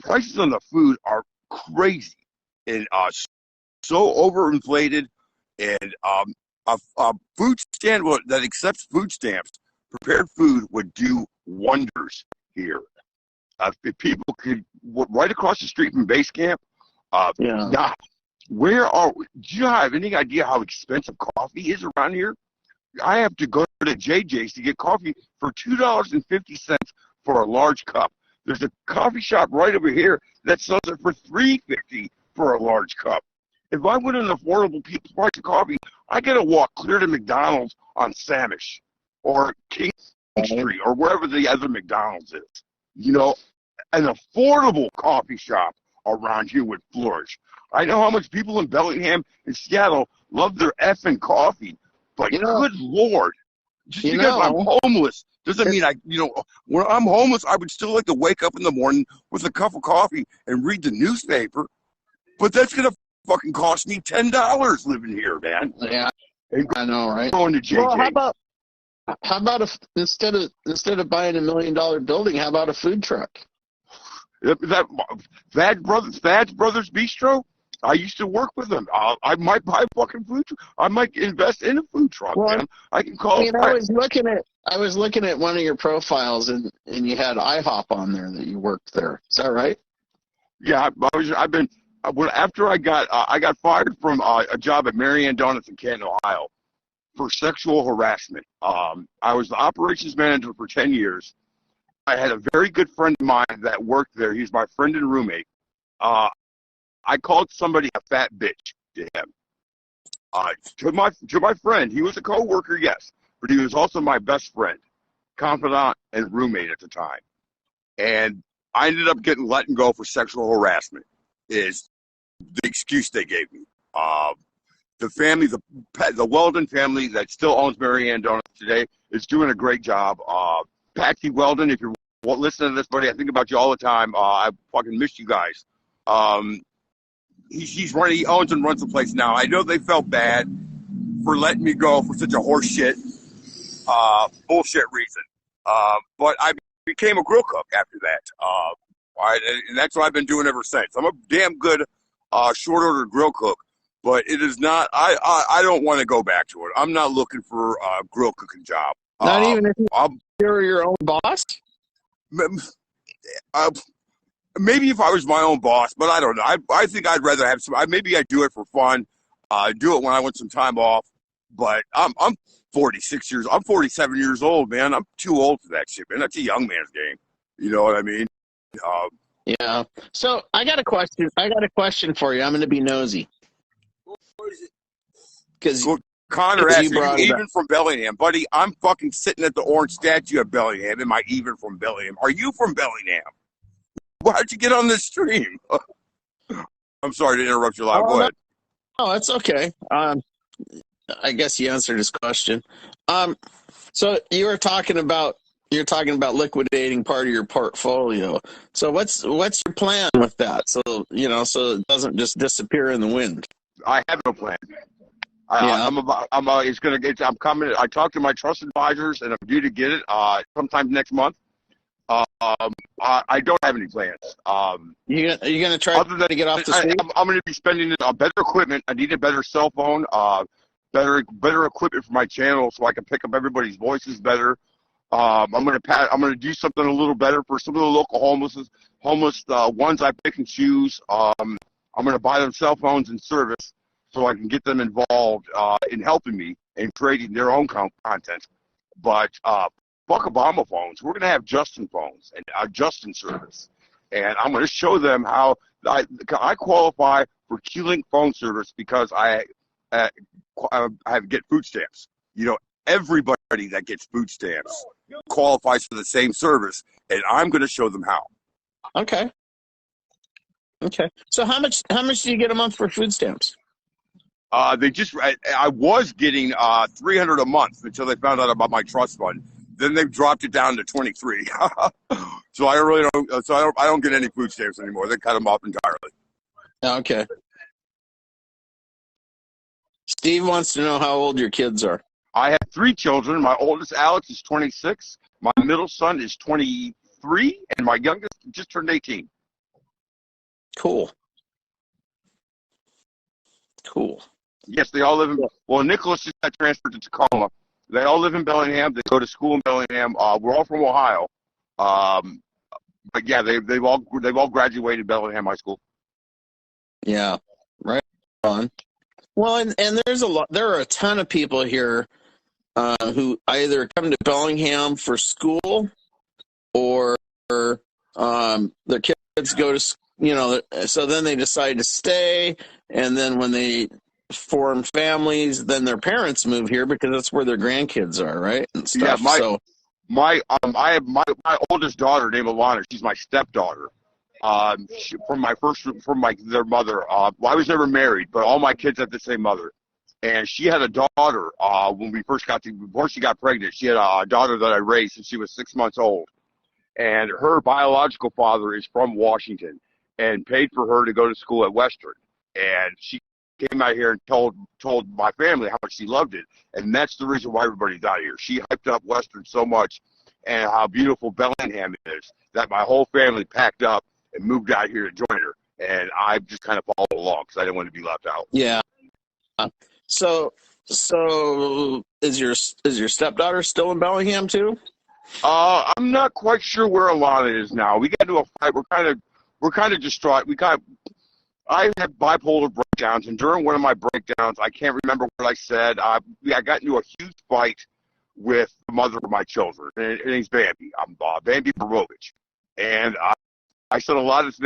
prices on the food are crazy and so overinflated. And A food stand that accepts food stamps, prepared food would do wonders here. If people could, right across the street from base camp, Yeah. now, do you have any idea how expensive coffee is around here? I have to go to JJ's to get coffee for $2.50 for a large cup. There's a coffee shop right over here that sells it for $3.50 for a large cup. If I want an affordable price of coffee, I got to walk clear to McDonald's on Samish or King Street or wherever the other McDonald's is. You know, an affordable coffee shop around here would flourish. I know how much people in Bellingham and Seattle love their effing coffee, but good Lord, just because I'm homeless doesn't mean when I'm homeless, I would still like to wake up in the morning with a cup of coffee and read the newspaper, but that's going to fucking cost me $10 living here, man. Yeah, I know, right? Going to JJ. Well, how about instead of buying $1 million building, how about a food truck? That Thad's Brothers Bistro, I used to work with them. I might buy a fucking food truck. I might invest in a food truck, man. I can call it. I was looking at one of your profiles, and you had IHOP on there that you worked there. Is that right? Yeah, after I got fired from a job at Marianne Donuts in Canton, Ohio, for sexual harassment. I was the operations manager for 10 years. I had a very good friend of mine that worked there. He's my friend and roommate. I called somebody a fat bitch to him. To my friend, he was a coworker, yes, but he was also my best friend, confidant, and roommate at the time. And I ended up getting let go for sexual harassment. Is the excuse they gave me. The family, the Weldon family that still owns Marianne Donuts today, is doing a great job. Patsy Weldon, if you're listening to this, buddy, I think about you all the time. I fucking miss you guys. He owns and runs the place now. I know they felt bad for letting me go for such a horseshit, bullshit reason. But I became a grill cook after that. And that's what I've been doing ever since. I'm a damn good short order grill cook, but it is not. I don't want to go back to it. I'm not looking for a grill cooking job. Not even if you're your own boss. Maybe if I was my own boss, but I don't know. I think I'd rather have some. Maybe I do it for fun. Do it when I want some time off. But I'm 46 years. I'm 47 years old, man. I'm too old for that shit, man. That's a young man's game. You know what I mean? Yeah. So I got a question. I got a question for you. I'm going to be nosy. Because Connor asked, are you even from Bellingham? Buddy, I'm fucking sitting at the orange statue of Bellingham. Am I even from Bellingham? Are you from Bellingham? Why'd you get on this stream? I'm sorry to interrupt you, Lyle. Go ahead. Oh, that's okay. I guess you answered his question. So you were talking about liquidating part of your portfolio. So what's your plan with that? So it doesn't just disappear in the wind. I have no plan. I'm coming. I talked to my trust advisors, and I'm due to get it sometime next month. I don't have any plans. You gonna try to get off the street? I'm going to be spending better equipment. I need a better cell phone, better equipment for my channel, so I can pick up everybody's voices better. I'm going to do something a little better for some of the local homeless ones I pick and choose. I'm going to buy them cell phones and service so I can get them involved in helping me in creating their own content. But fuck Obama phones. We're going to have Justin phones and Justin service. And I'm going to show them how I qualify for Q-Link phone service because I get food stamps. Everybody that gets food stamps qualifies for the same service, and I'm going to show them how. Okay. So how much do you get a month for food stamps? I was getting $300 a month until they found out about my trust fund. Then they've dropped it down to $23. So I really don't. So I don't get any food stamps anymore. They cut them off entirely. Okay. Steve wants to know how old your kids are. I have 3 children. My oldest, Alex, is 26. My middle son is 23, and my youngest just turned 18. Cool. Yes, they all live in. Well, Nicholas just got transferred to Tacoma. They all live in Bellingham. They go to school in Bellingham. We're all from Ohio. Um, but yeah, they've all graduated Bellingham High School. Yeah, right on. Well, and there are a ton of people here who either come to Bellingham for school or their kids go to, so then they decide to stay, and then when they form families, then their parents move here because that's where their grandkids are, right, and stuff. Yeah, I have my oldest daughter named Alana. She's my stepdaughter. From their mother. I was never married, but all my kids have the same mother. And she had a daughter when we first before she got pregnant. She had a daughter that I raised since she was 6 months old. And her biological father is from Washington and paid for her to go to school at Western. And she came out here and told my family how much she loved it. And that's the reason why everybody's out here. She hyped up Western so much and how beautiful Bellingham is that my whole family packed up and moved out here to join her. And I just kind of followed along because I didn't want to be left out. Yeah. So is your stepdaughter still in Bellingham too? I'm not quite sure where Alana is now. We got into a fight. We're kind of distraught. I have bipolar breakdowns, and during one of my breakdowns, I can't remember what I said. I got into a huge fight with the mother of my children. Her name's Bambi. I'm Bambi Borovich, and I said a lot of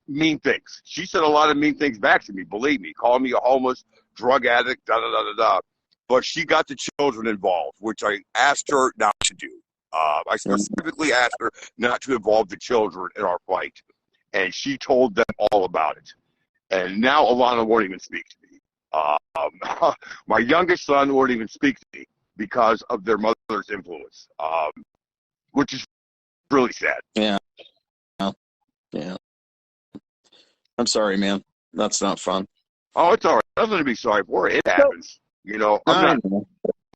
mean things. She said a lot of mean things back to me. Believe me, calling me a homeless, drug addict, da da da da da. But she got the children involved, which I asked her not to do. I specifically asked her not to involve the children in our fight, and she told them all about it. And now Alana won't even speak to me. My youngest son won't even speak to me because of their mother's influence, which is really sad. Yeah. Yeah. I'm sorry, man. That's not fun. Oh, it's all right. Nothing to be sorry for. It happens. I'm not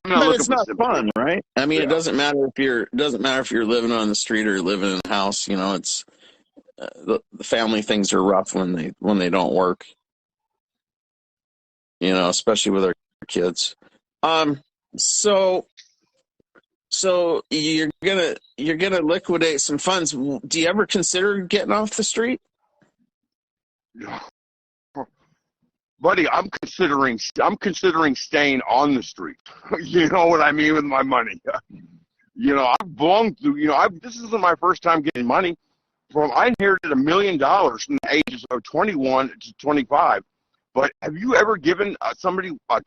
but it's not fun, right? I mean, Yeah. it doesn't matter if you're living on the street or living in a house. It's the family things are rough when they don't work. Especially with our kids. So you're gonna liquidate some funds. Do you ever consider getting off the street? Buddy, I'm considering staying on the street. You know what I mean with my money. I've belonged to. This isn't my first time getting money. I inherited $1 million from the ages of 21 to 25. But have you ever given somebody, a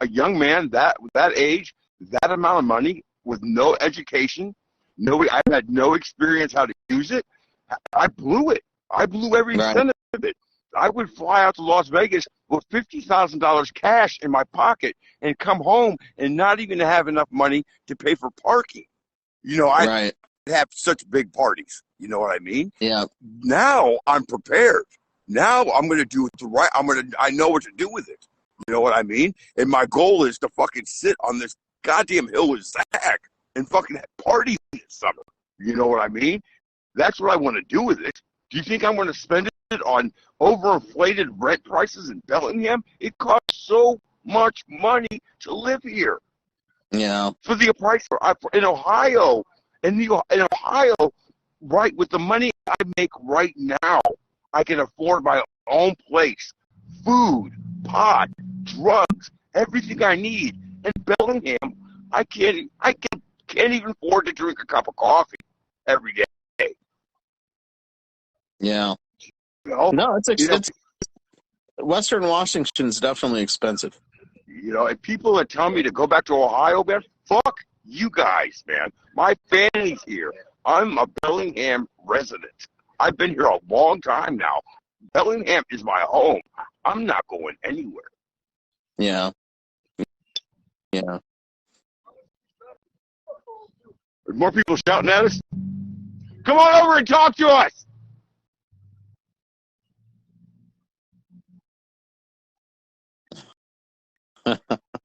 young man that age, that amount of money with no education? I've had no experience how to use it. I blew it. I blew every cent of it. I would fly out to Las Vegas with $50,000 cash in my pocket and come home and not even have enough money to pay for parking. I have such big parties. You know what I mean? Yeah. Now I'm prepared. Now I'm going to do it I know what to do with it. You know what I mean? And my goal is to fucking sit on this goddamn hill with Zach and fucking party this summer. You know what I mean? That's what I want to do with it. Do you think I'm going to spend it on overinflated rent prices in Bellingham? It costs so much money to live here. Yeah. For the price in Ohio, right, with the money I make right now, I can afford my own place, food, pot, drugs, everything I need. In Bellingham, I can't even afford to drink a cup of coffee every day. Yeah. No, it's Western Washington's definitely expensive. And people that tell me to go back to Ohio, man, fuck you guys, man. My family's here. I'm a Bellingham resident. I've been here a long time now. Bellingham is my home. I'm not going anywhere. Yeah. Yeah. There's more people shouting at us. Come on over and talk to us.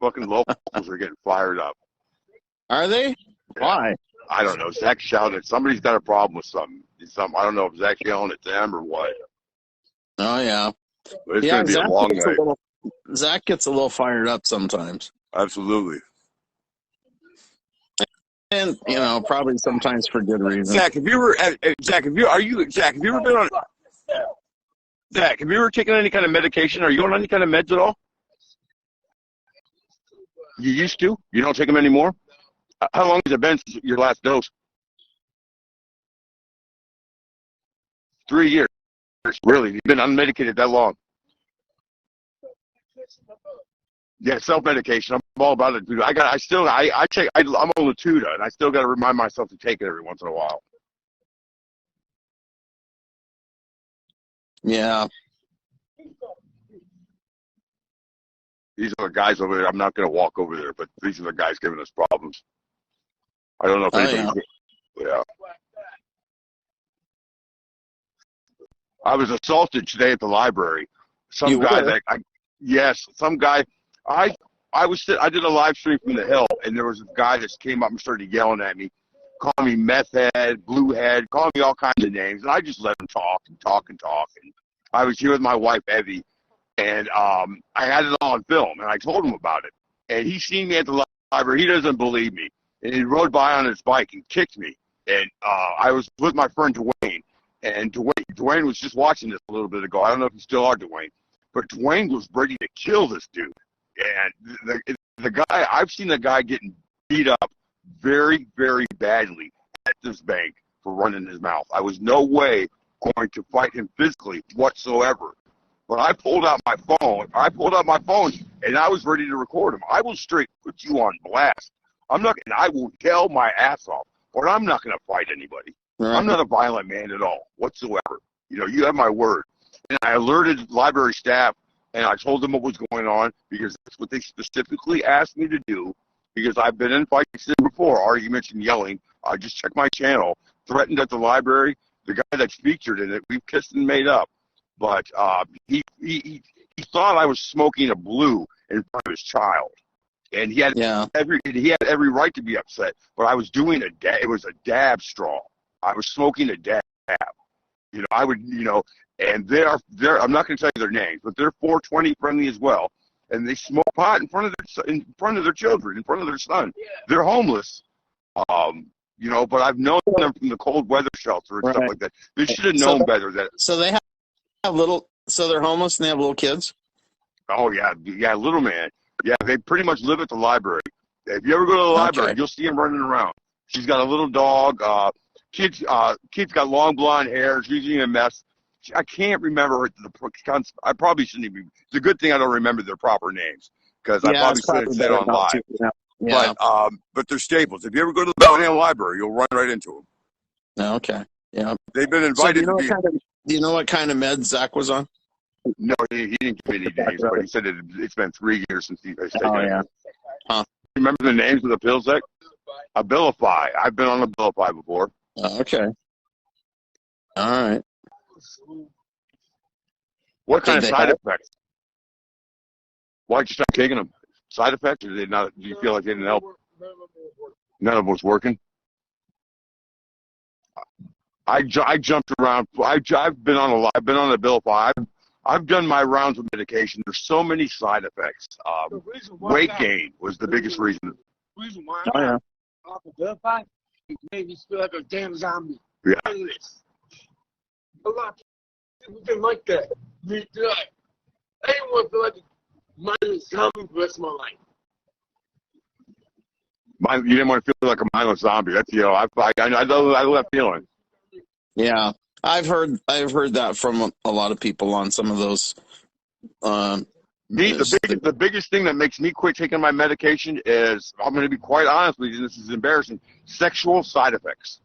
Fucking locals are getting fired up. Are they? Why? I don't know. Zach shouted. Somebody's got a problem with something. I don't know if Zach's yelling at them or what. Oh, yeah. But it's going to be a long night. Zach gets a little fired up sometimes. Absolutely. And, probably sometimes for good reason. Zach, have you ever been on, Zach, have you ever taken any kind of medication? Are you on any kind of meds at all? You used to? You don't take them anymore? How long has it been since your last dose? 3 years. Really? You've been unmedicated that long? Yeah, self-medication. I'm all about it, dude. I'm on Latuda, and I still got to remind myself to take it every once in a while. Yeah. These are the guys over there. I'm not going to walk over there, but these are the guys giving us problems. I don't know if anybody's... Yeah. I was assaulted today at the library. Some guy. I did a live stream from the hill, and there was a guy that came up and started yelling at me, calling me meth head, blue head, calling me all kinds of names, and I just let him talk and talk and talk. And I was here with my wife Evie, and I had it on film, and I told him about it. And he seen me at the library. He doesn't believe me, and he rode by on his bike and kicked me. And I was with my friend Dwayne, and Dwayne was just watching this a little bit ago. I don't know if you still are, Dwayne, but Dwayne was ready to kill this dude. And the guy, I've seen the guy getting beat up very, very badly at this bank for running his mouth. I was no way going to fight him physically whatsoever. But I pulled out my phone, and I was ready to record him. I will straight put you on blast. I will yell my ass off, but I'm not going to fight anybody. Right. I'm not a violent man at all whatsoever. You have my word. And I alerted library staff, and I told them what was going on, because that's what they specifically asked me to do, because I've been in fights before, arguments and yelling. I just checked my channel, threatened at the library. The guy that's featured in it, we've kissed and made up. But he thought I was smoking a blue in front of his child. And he had every right to be upset. But I was doing it was a dab straw. I was smoking a dab. And I'm not going to tell you their names, but they're 420 friendly as well, and they smoke pot in front of their children, in front of their son. Yeah. They're homeless, but I've known them from the cold weather shelter and stuff like that. They should have known better. So they have so they're homeless and they have little kids. Oh yeah, little man. Yeah, they pretty much live at the library. If you ever go to the library, you'll see them running around. She's got a little dog. Kid's got long blonde hair. She's usually a mess. I can't remember I probably shouldn't even. It's a good thing I don't remember their proper names, because I probably should have said on live. Yeah. But they're staples. If you ever go to the Bellingham Library, you'll run right into them. Okay. Yeah. They've been invited do you know what kind of meds Zach was on? No, he didn't give me any names, but he said it's been 3 years since he's taken it. Yeah. Huh. Remember the names of the pills, Zach? Abilify. I've been on Abilify before. Okay. All right. What kind of side effects? Why'd you start taking them? Side effects, or did they not? Do you feel like they didn't help? None of them was working. I jumped around. I've been on Abilify. I've done my rounds of medication. There's so many side effects. Weight gain was the biggest reason. The reason why I'm off Abilify, it made me feel like a damn zombie. Yeah. A lot of people didn't like that. I didn't want to feel like a mindless zombie for the rest of my life. You didn't want to feel like a mindless zombie. That's I know that feeling. Yeah, I've heard that from a lot of people on some of those. The biggest thing that makes me quit taking my medication is, I'm going to be quite honest with you, this is embarrassing, sexual side effects.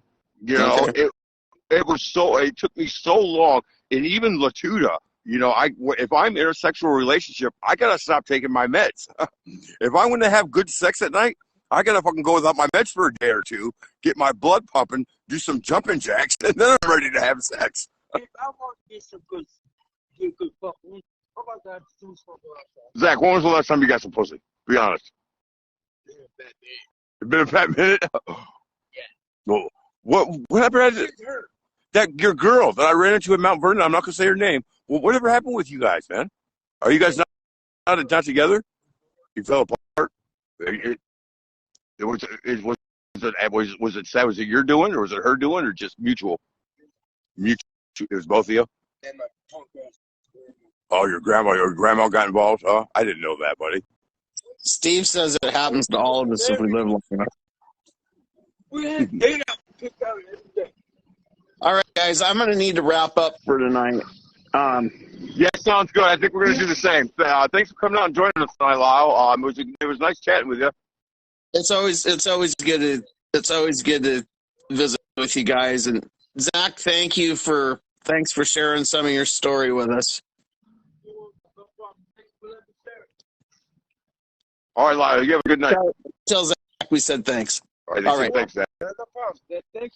It took me so long, and even Latuda, if I'm in a sexual relationship, I got to stop taking my meds. If I want to have good sex at night, I got to fucking go without my meds for a day or two, get my blood pumping, do some jumping jacks, and then I'm ready to have sex. If I want to get some good fucking, how about that? Zach, when was the last time you got some pussy? Be honest. It's been a fat minute? Yeah. Well, what happened? Your girl that I ran into at Mount Vernon, I'm not going to say her name. Well, whatever happened with you guys, man? Are you guys not and not together? You fell apart? Was it your doing, or was it her doing, or just mutual? Mutual. It was both of you. Oh, your grandma got involved? Huh? I didn't know that, buddy. Steve says it happens to all of us if we live long enough. All right, guys, I'm going to need to wrap up for tonight. Yeah, sounds good. I think we're going to do the same. Thanks for coming out and joining us tonight, Lyle. It was nice chatting with you. It's always good to visit with you guys. And Zach, thanks for sharing some of your story with us. All right, Lyle, you have a good night. Tell Zach we said thanks. All right. Thanks, Zach.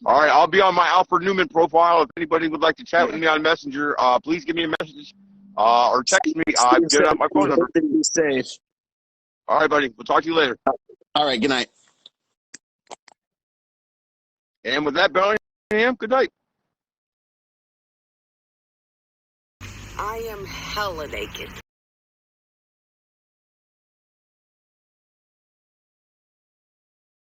All right, I'll be on my Alfred Newman profile. If anybody would like to chat with me on Messenger, please give me a message or text me. I've given out my phone number. Be safe. All right, buddy. We'll talk to you later. All right, good night. And with that, Bellingham, good night. I am hella naked.